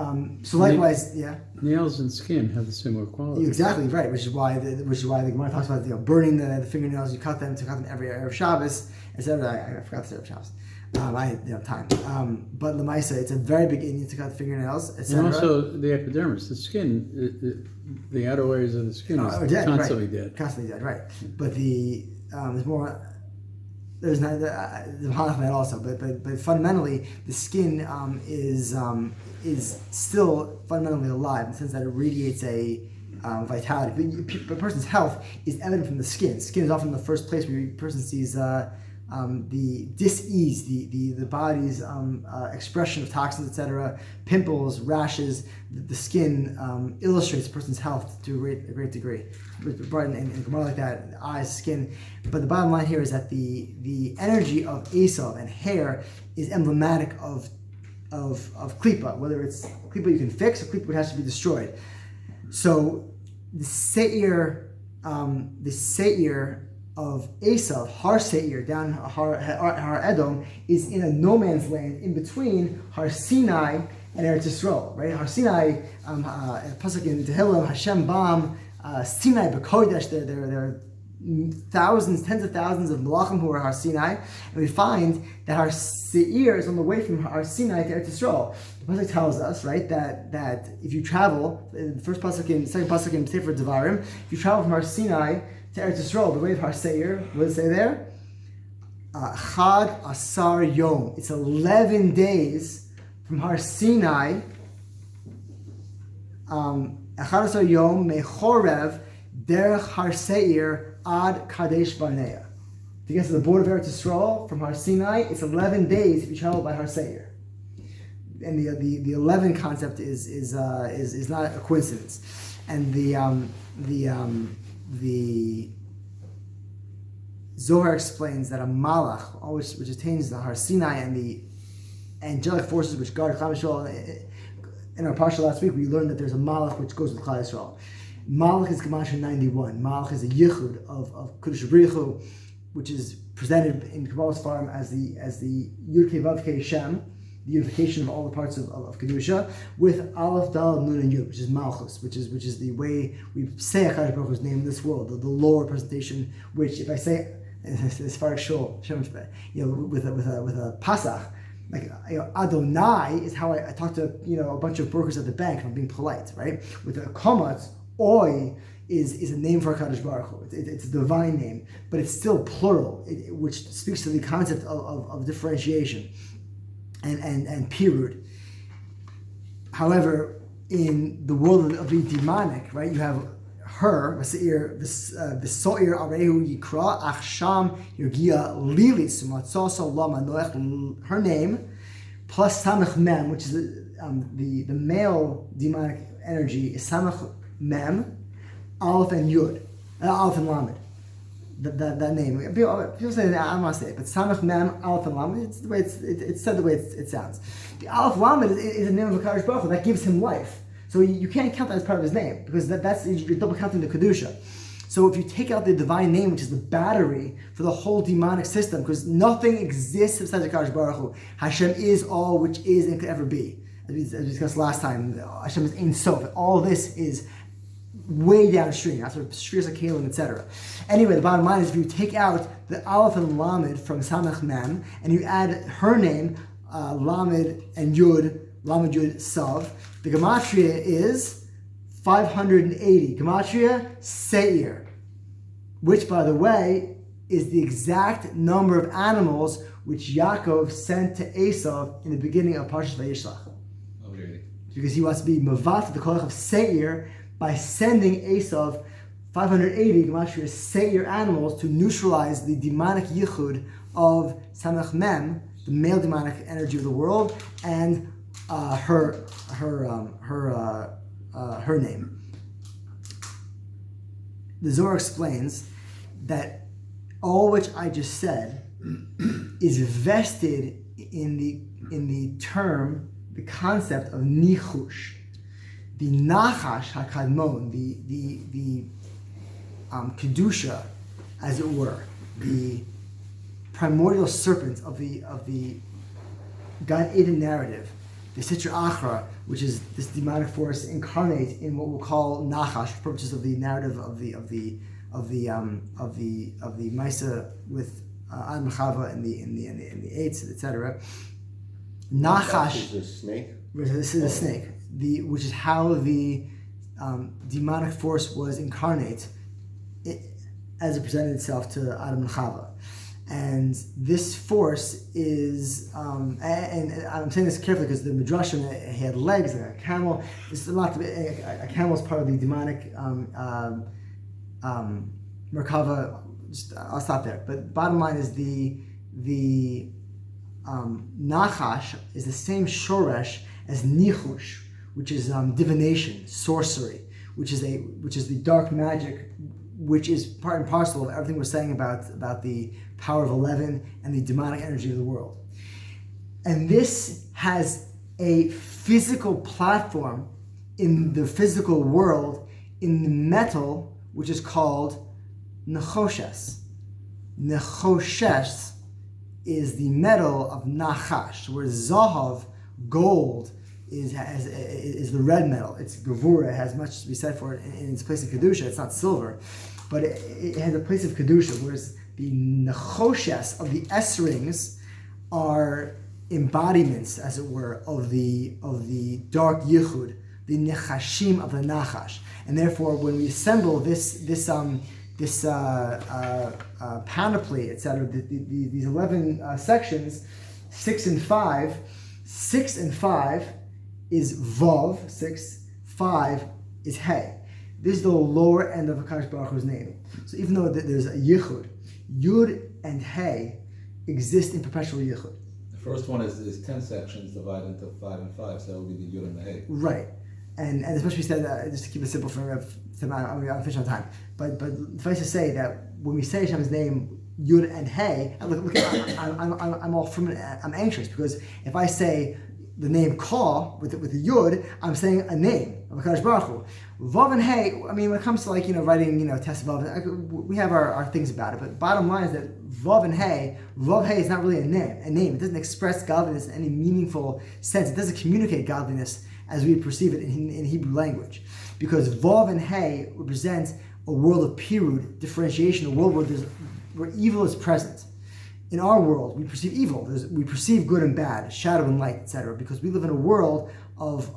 so likewise, nails and skin have the similar quality. Exactly right, which is why the Gemara talks about burning the fingernails. You cut them every Erev Shabbos, etc. I forgot to say Erev Shabbos. Time. But Lamaisa, it's a very big Indian to cut fingernails, etc. And also the epidermis, the skin, the outer layers of the skin is dead, constantly right. dead. Constantly dead, right. But there's more. There's not the that also, but fundamentally the skin is still fundamentally alive in the sense that it radiates a vitality. But a person's health is evident from the skin. Skin is often the first place where a person sees the dis-ease, the body's expression of toxins, etc., pimples, rashes. The skin illustrates a person's health to a great degree. And more like that, eyes, skin. But the bottom line here is that the energy of Esav and hair is emblematic of klipa, whether it's klipa you can fix or klipa which has to be destroyed. So the seir of Esav, Har Seir, down Har Edom, is in a no man's land in between Har Sinai and Eretz Yisrael, right? Har Sinai, pasuk in Tehillim, Hashem Bam, Sinai B'Kodesh. There are thousands, tens of thousands of Malachim who are Har Sinai, and we find that Har Seir is on the way from Har Sinai to Eretz Yisrael. The pasuk tells us, right, that if you travel, the second pasuk in Sefer Devarim, if you travel from Har Sinai to Eretz Yisrael, the way of Har Seir, what does it say there? Chad Asar Yom. It's 11 days from Har Sinai. Chad Asar Yom Mechorev Derech Har Seir Ad Kadesh Barnea. To get to the border of Eretz Yisrael from Har Sinai, it's 11 days if you travel by Har Seir. And the 11 concept is not a coincidence. And the Zohar explains that a malach, which attains the Har Sinai, and the angelic forces which guard Klal Yisrael. In our parsha last week, we learned that there's a malach which goes with Klal Yisrael. Malach is Gematria 91. Malach is a yichud of Kodesh Baruch Hu, which is presented in Kabbalah's form as the Yud Kei Vav Kei Shem, the unification of all the parts of Kedusha, with Aleph, Daled, Nun, and Yud, which is Malchus, which is the way we say HaKadosh Baruch Hu's name in this world, the lower presentation, which if I say as far as Shul, with a Pasach, like Adonai is how I talk to a bunch of brokers at the bank if I'm being polite, right? With a Komatz, Oy is a name for HaKadosh Baruch Hu. It's a divine name, but it's still plural, which speaks to the concept of differentiation and pirud. However, in the world of the demonic, right, you have her, V'so'ir Arehu Yikra, Achsham Yergia Lilis, Matzoso Lama Noech, her name, plus Samach Mem, which is the male demonic energy, is Samach Mem, Aleph and Yud, Aleph and Lamed. That name. People say that, I don't want to say it, but Samach Mem, Aleph and Lamed, it's the way it's said the way it sounds. The Aleph Lamed is the name of HaKadosh Baruch Hu that gives him life. So you can't count that as part of his name, because that's you're double counting the Kedusha. So if you take out the divine name, which is the battery for the whole demonic system, because nothing exists besides HaKadosh Baruch Hu. Hashem is all which is and could ever be. As we discussed last time, Hashem is Ein Sof. All this is way downstream, after Shrias HaKelim, etc. Anyway, the bottom line is if you take out the Aleph and Lamed from Samach Mem, and you add her name, Lamed and Yud, Lamed Yud Sav, the Gematria is 580. Gematria Seir, which, by the way, is the exact number of animals which Yaakov sent to Esav in the beginning of Parshas Vayishlach. Oh, really? Because he wants to be Mavat, the Kolach of Seir, by sending Esav 580 Gematria Seir animals to neutralize the demonic yichud of Samach Mem, the male demonic energy of the world, and her name. The Zohar explains that all which I just said is vested in the term, the concept of nichush, the nachash hakadmon, the kedusha, as it were, the primordial serpent of the Gan Eden narrative, the Sitra Achra, which is this demonic force incarnate in what we'll call nachash, for purposes of the narrative of the Maisa with Adam and Chava and the eights, etc. Nachash is a snake. This is a snake, which is how the demonic force was incarnate as it presented itself to Adam and Chava. And this force is, and I'm saying this carefully because the Midrashim, he had legs like a camel. This is a camel is part of the demonic Merkava. I'll stop there. But bottom line is the Nachash is the same shoresh as Nichush, which is divination, sorcery, which is the dark magic, which is part and parcel of everything we're saying about the power of 11 and the demonic energy of the world. And this has a physical platform in the physical world, in the metal, which is called Nechoshes. Nechoshes is the metal of Nachash, where Zahav, gold, is the red metal. It's Gevura. It has much to be said for it in its place of Kedusha. It's not silver, but it has a place of Kedusha, whereas the Nechoshes of the S-rings are embodiments, as it were, of the dark Yichud, the Nechashim of the Nachash. And therefore, when we assemble this panoply, etc., these 11 sections, 6 and 5 is Vav, 6, 5 is Hey. This is the lower end of HaKadosh Baruch Hu's name. So even though there's a Yichud, Yud and Hey exist in perpetual Yichud. The first one is 10 sections divided into 5 and 5, so that will be the Yud and the Hey. Right. And especially said, just to keep it simple for I'm finished on time. But suffice to say that when we say Hashem's name, Yud and Hey, look I'm all from it. I'm anxious because if I say the name Ka with the Yud, I'm saying a name of HaKadosh Baruch Hu. Vav and Hey, I mean, when it comes to writing, test Vav, we have our things about it. But bottom line is that Vav Hey is not really a name. It doesn't express godliness in any meaningful sense. It doesn't communicate godliness as we perceive it in Hebrew language. Because Vav and Hey represent a world of pirud, differentiation, a world where evil is present. In our world, we perceive evil. We perceive good and bad, shadow and light, etc. Because we live in a world of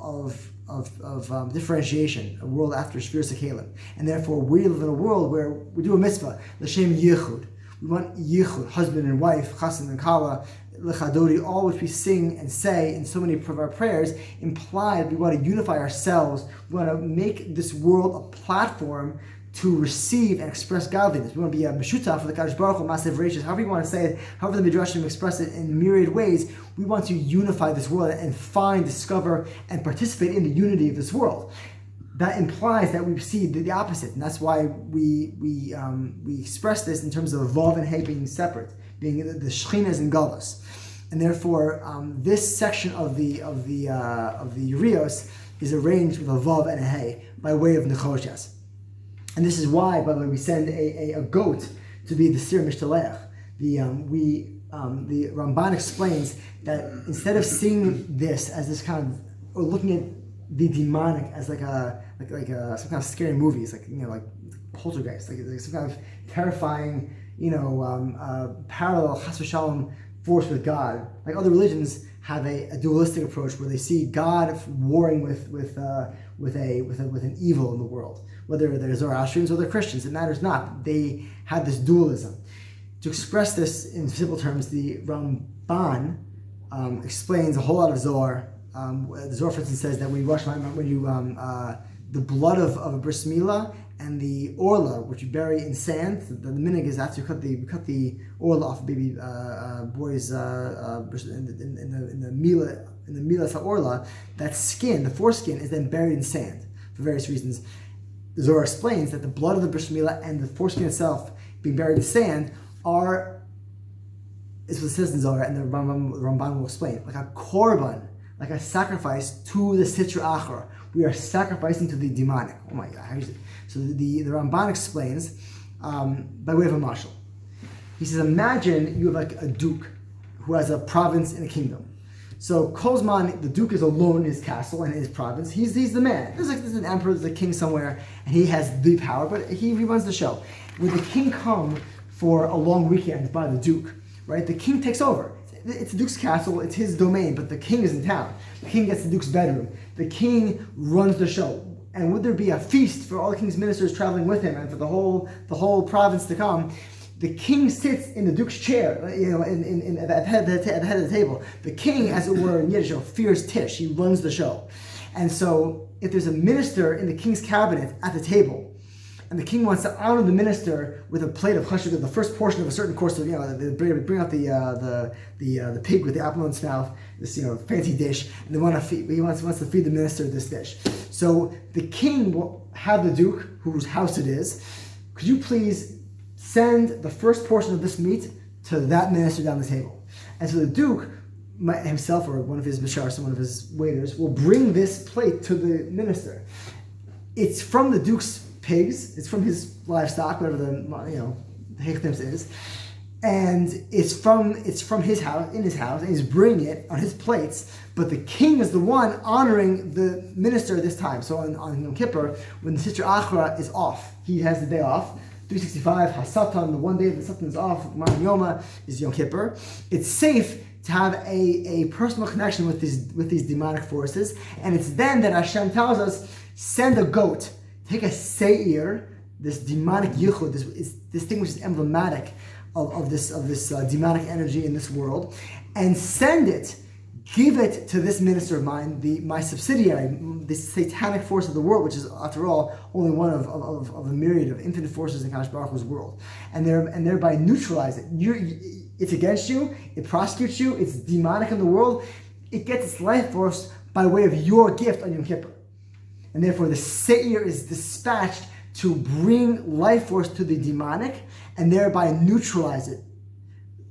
differentiation, a world after Shvir Sekalim. And therefore, we live in a world where we do a mitzvah, l'shem yichud. We want yichud, husband and wife, chassan and kala, lechadodi, all which we sing and say in so many of our prayers, imply that we want to unify ourselves. We want to make this world a platform to receive and express godliness. We want to be a meshutaf for the Kadosh Baruch Hu, massive rachis, however you want to say it, however the Midrashim express it in myriad ways. We want to unify this world and find, discover, and participate in the unity of this world. That implies that we see the opposite, and that's why we express this in terms of Vav and Hey being separate, being the Shchinas and Galus, and therefore this section of the Urios is arranged with a Vav and a Hey by way of Nechoshes. And this is why, by the way, we send a goat to be the Sir Mishtaleach. The Ramban explains that instead of seeing this as this kind of, or looking at the demonic as like some kind of scary movie, it's like poltergeist, like some kind of terrifying, parallel chas v'shalom force with God. Like other religions have a dualistic approach where they see God warring with an evil in the world. Whether they're Zoroastrians or they're Christians, it matters not. They have this dualism. To express this in simple terms, the Ramban explains a whole lot of Zohar. The Zohar, for instance, says that when you wash the blood of a bris milah and the orla, which you bury in sand, the minhag is after you cut the orla off a baby boy's in the milah orla, that skin, the foreskin, is then buried in sand for various reasons. The Zohar explains that the blood of the bris milah and the foreskin itself being buried in sand is what it says in Zohar, and the Ramban will explain, like a korban, like a sacrifice to the Sitra Achra. We are sacrificing to the demonic. Oh my God. So the Ramban explains by way of a mashal. He says, imagine you have like a duke who has a province in a kingdom. So Kozman, the duke is alone in his castle and in his province. He's the man. There's an emperor, there's a king somewhere, and he has the power, but he runs the show. When the king comes for a long weekend by the duke, right? The king takes over. It's the duke's castle, it's his domain, but the king is in town. The king gets the duke's bedroom. The king runs the show. And would there be a feast for all the king's ministers traveling with him and for the whole province to come? The king sits in the duke's chair, at the head of the table. The king, as it were in Yiddish, fears Tish. He runs the show. And so if there's a minister in the king's cabinet at the table, and the king wants to honor the minister with a plate of chashuk, the first portion of a certain course of, they bring out the pig with the apple in its mouth, this fancy dish, and he wants to feed the minister this dish. So the king will have the duke, whose house it is, could you please send the first portion of this meat to that minister down the table? And so the duke himself, or one of his bishars, one of his waiters, will bring this plate to the minister. It's from the duke's pigs, it's from his livestock, whatever the hechtims is, and it's from his house, in his house, and he's bringing it on his plates. But the king is the one honoring the minister this time. So on Yom Kippur, when the Sitra Achra is off, he has the day off. 365 Hasatan, the one day that Satan is off, Man Yoma is Yom Kippur. It's safe to have a personal connection with these demonic forces, and it's then that Hashem tells us, send a goat. Take a seir, this demonic yichud, this thing which is emblematic of this demonic energy in this world, and send it, give it to this minister of mine, my subsidiary, this satanic force of the world, which is, after all, only one of a myriad of infinite forces in Kadosh Baruch Hu's world, and thereby neutralize it. It's against you, it prosecutes you, it's demonic in the world, it gets its life force by way of your gift on Yom Kippur. And therefore the Seir is dispatched to bring life force to the demonic and thereby neutralize it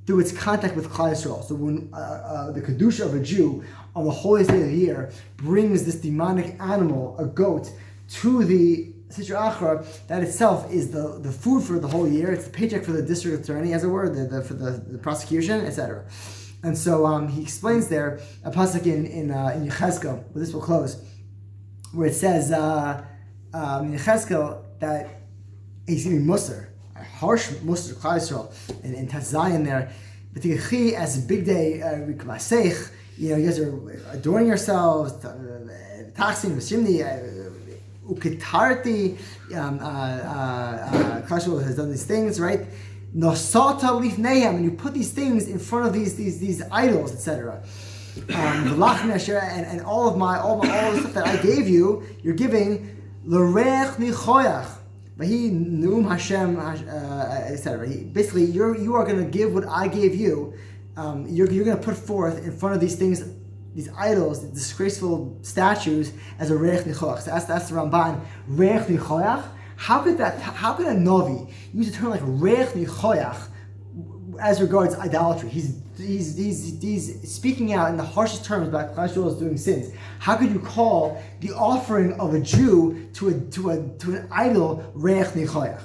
through its contact with Klal Yisrael. So when the Kedusha of a Jew on the holiest day of the year brings this demonic animal, a goat, to the Sitra Achra, that itself is the food for the whole year. It's the paycheck for the district attorney, as it were, for the prosecution, etc. And so he explains there a pasuk in Yechezkel, where this will close, where it says in Yechezkel that he's giving Musar, a harsh Musar, Klal Yisrael, in Tazayin there, B'tichi, as a big day, you guys are adoring yourselves, Taksim, Shimni, Uketarti, Klal Yisrael has done these things, right? Nosata lifneihem, and you put these things in front of these idols, etc. And all the stuff that I gave you, you're giving l'reich nichoyach, Vahi Neum Hashem, etc. Basically, you are going to give what I gave you. You're going to put forth in front of these things, these idols, these disgraceful statues, as a reich nichoyach. So that's the Ramban. Reich nichoyach. How could a Novi use a term like reich nichoyach as regards idolatry? He's speaking out in the harshest terms about Klal Yisrael doing sins. How could you call the offering of a Jew to an idol reich nichoyach?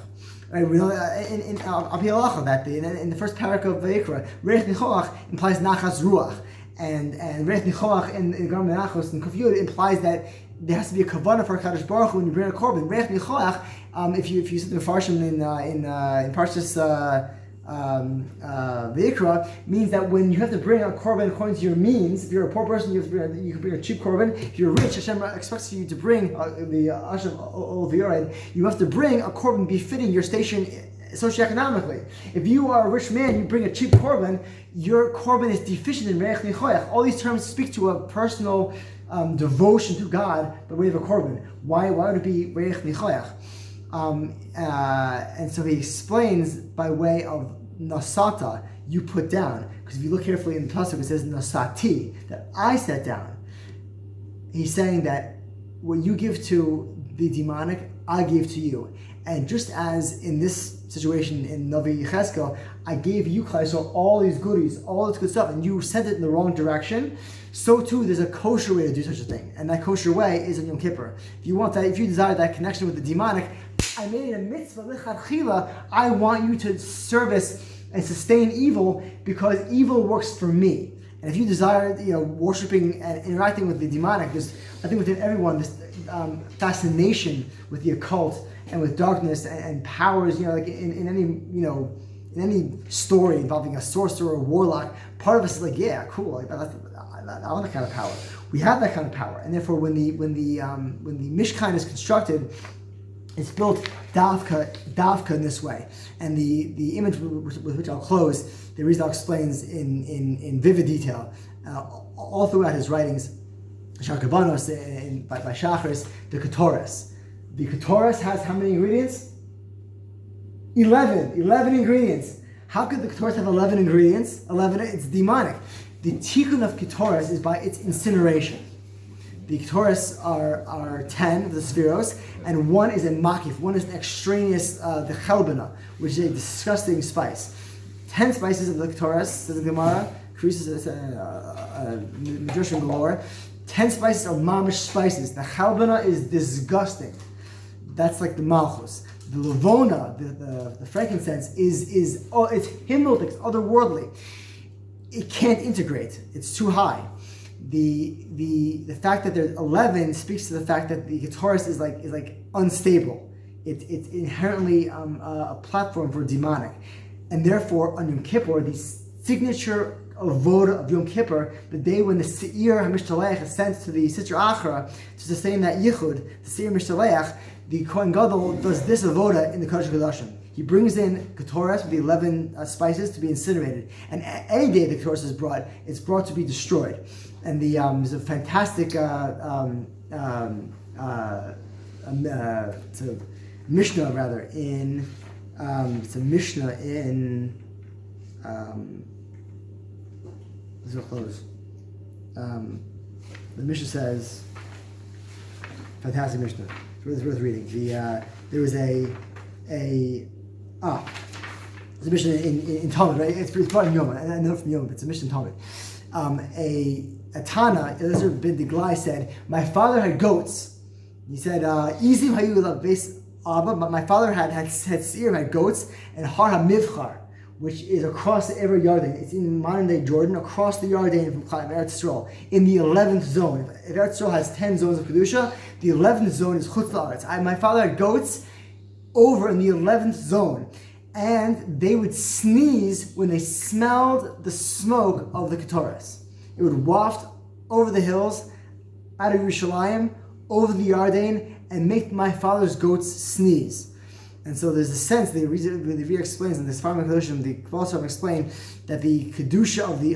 Right, we know in Al Pi Halacha that in the first parak of Vayikra, reich nichoyach implies nachas ruach, and reich nichoyach in Gar Menachos and Kuf Yud implies that there has to be a kavanah for Kadosh Baruch Hu when you bring a korban. Reich nichoyach, if you sit in Farshim in Parshas Vayikra, means that when you have to bring a korban according to your means, if you're a poor person, you can bring a cheap korban. If you're rich, Hashem expects you to bring the Ashav Ol V'Yored. You have to bring a korban befitting your station socioeconomically. If you are a rich man, you bring a cheap korban, your korban is deficient in reich nichoyach. All these terms speak to a personal devotion to God by way of a korban. Why would it be reich nichoyach? And so he explains by way of nasata, you put down. Because if you look carefully in the pasuk, it says nasati, that I sat down. He's saying that what you give to the demonic, I give to you. And just as in this situation in Navi Yechezkel, I gave you, Klaisel, all these goodies, all this good stuff, and you sent it in the wrong direction, so too there's a kosher way to do such a thing. And that kosher way is on Yom Kippur. If you desire that connection with the demonic, I made it a mitzvah, lichatchila, I want you to service and sustain evil because evil works for me. And if you desire, worshiping and interacting with the demonic, there's, I think within everyone, this fascination with the occult and with darkness and powers, like in any story involving a sorcerer or a warlock, part of us is like, yeah, cool, like I want that kind of power. We have that kind of power, and therefore, when the Mishkan is constructed, it's built davka in this way. And the image with which I'll close, the Rizal explains in vivid detail all throughout his writings, Shakabanos by Shachris, the Ketores. The Ketores has how many ingredients? 11 ingredients. How could the Ketores have 11 ingredients? 11, it's demonic. The tikkun of Ketores is by its incineration. The Ketores are 10, the Spheros, and one is a makif, one is an extraneous, the chelbana, which is a disgusting spice. 10 spices of the Ketores, says the Gemara, increases nutrition galore. 10 spices are mamish spices. The chelbana is disgusting. That's like the malchus. The levona, the frankincense, it's himmeltic, it's otherworldly. It can't integrate. It's too high. The fact that there's 11 speaks to the fact that the Ketores is like unstable. It's inherently a platform for demonic, and therefore on Yom Kippur, the signature avoda of Yom Kippur, the day when the Seir HaMishtalech is sent to the Sitra Achra to sustain that yichud, the Seir HaMishtalech, the Kohen Gadol does this avoda in the Kodesh HaKodashim. He brings in Ketores with the 11 spices to be incinerated, and any day the Ketores is brought, it's brought to be destroyed. And there's a fantastic it's a Mishnah rather in it's a Mishnah in the Mishnah says, fantastic Mishnah. It's worth reading. There was a Mishnah in Talmud, right? It's brought in Yom. I know from Yom, but it's a Mishnah in Talmud. A Tana, Elazar ben Diglai said, my father had goats. He said, easy how you love base Abba, but my father had seer, had goats, and Har HaMivchar, which is across the Ever Yarden. It's in modern day Jordan, across the Yarden from Eretz Yisrael, in the 11th zone. If Eretz Yisrael has 10 zones of Kedusha, the 11th zone is Chutz La'aretz. My father had goats over in the 11th zone, and they would sneeze when they smelled the smoke of the Ketores. It would waft over the hills, out of Yerushalayim, over the Yarden, and make my father's goats sneeze. And so there's a sense, the Rebbe explains in this Farm Kedoshim, the Kvalsam explain that the kedusha of the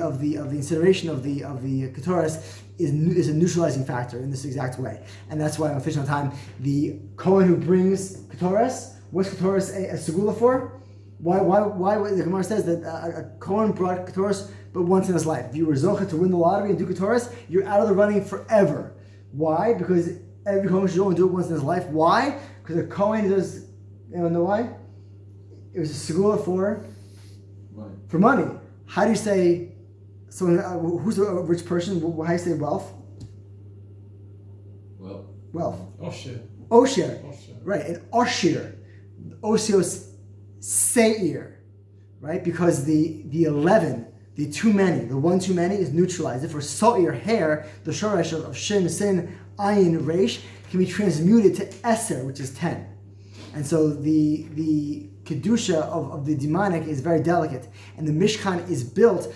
incineration of the Ketores is a neutralizing factor in this exact way. And that's why on Fish on Time, the Kohen who brings Ketores, what's Ketores a segula for? Why the Gemara says that a Kohen brought Ketores but once in his life. If you were Zocha to win the lottery and do Ketores, you're out of the running forever. Why? Because every Kohen should only do it once in his life. Why? Because a Kohen does, anyone know why? It was a segula for money. For money. How do you say, who's a rich person? How do you say wealth? Wealth. Osher. Right, and Oshir. Osios Seir. Right? Because the 11, the too many, the one too many is neutralized. If for Sa'ir, hair, the shoresh of Shin, Sin, Ayin, Reish, can be transmuted to Eser, which is 10. And so the Kedusha of the demonic is very delicate. And the Mishkan is built,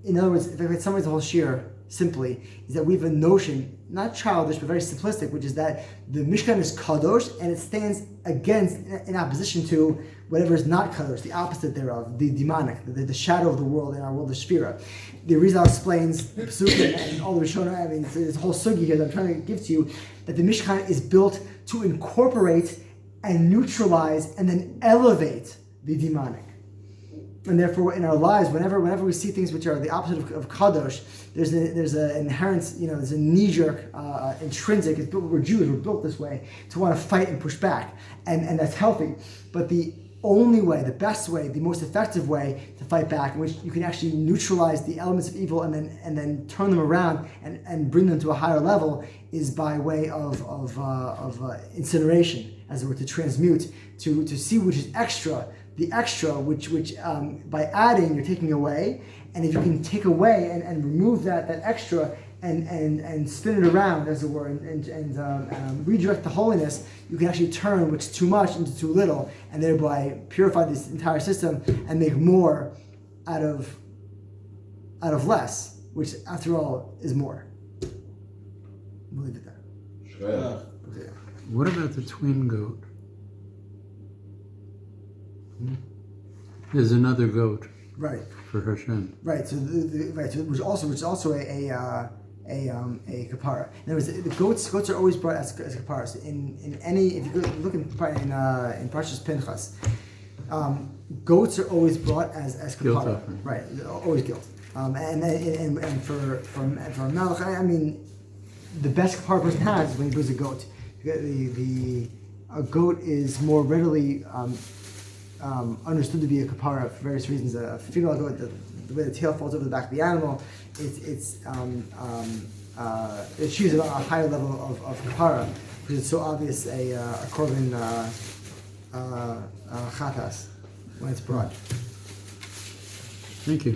in other words, if I could summarize the whole shir, simply, is that we have a notion, not childish, but very simplistic, which is that the Mishkan is kadosh, and it stands against, in opposition to whatever is not kadosh, the opposite thereof, the demonic, the shadow of the world in our world of Shphira. The Rizal explains the Pesukim and all the Rishonim, I mean, this whole sugi here that I'm trying to give to you, that the Mishkan is built to incorporate and neutralize and then elevate the demonic. And therefore, in our lives, whenever we see things which are the opposite of kadosh, there's an inherent, there's a knee-jerk, intrinsic. It's built, we're Jews. We're built this way to want to fight and push back, and that's healthy. But the only way, the best way, the most effective way to fight back, in which you can actually neutralize the elements of evil and then turn them around and bring them to a higher level, is by way of incineration, as it were, to transmute, to see which is extra. The extra, which by adding you're taking away, and if you can take away and remove that extra and spin it around, as it were, and redirect the holiness, you can actually turn what's too much into too little, and thereby purify this entire system and make more out of less, which after all is more. We'll leave it there. Sure. Okay. What about the twin goat? There's another goat, Right. for Hashem. Right. So which is also a kapara. In other words, the goats are always brought as kaparas. In any, if you go look in Parshas Pinchas, goats are always brought as Guilt kapara. offering. Right. Always guilt. And for Malach, I mean, the best kapara a person has is when he brings a goat. A goat is more readily understood to be a kapara for various reasons. A female goat, the way the tail falls over the back of the animal, it achieves a higher level of kapara, because it's so obvious a korban chatas when it's brought. Thank you.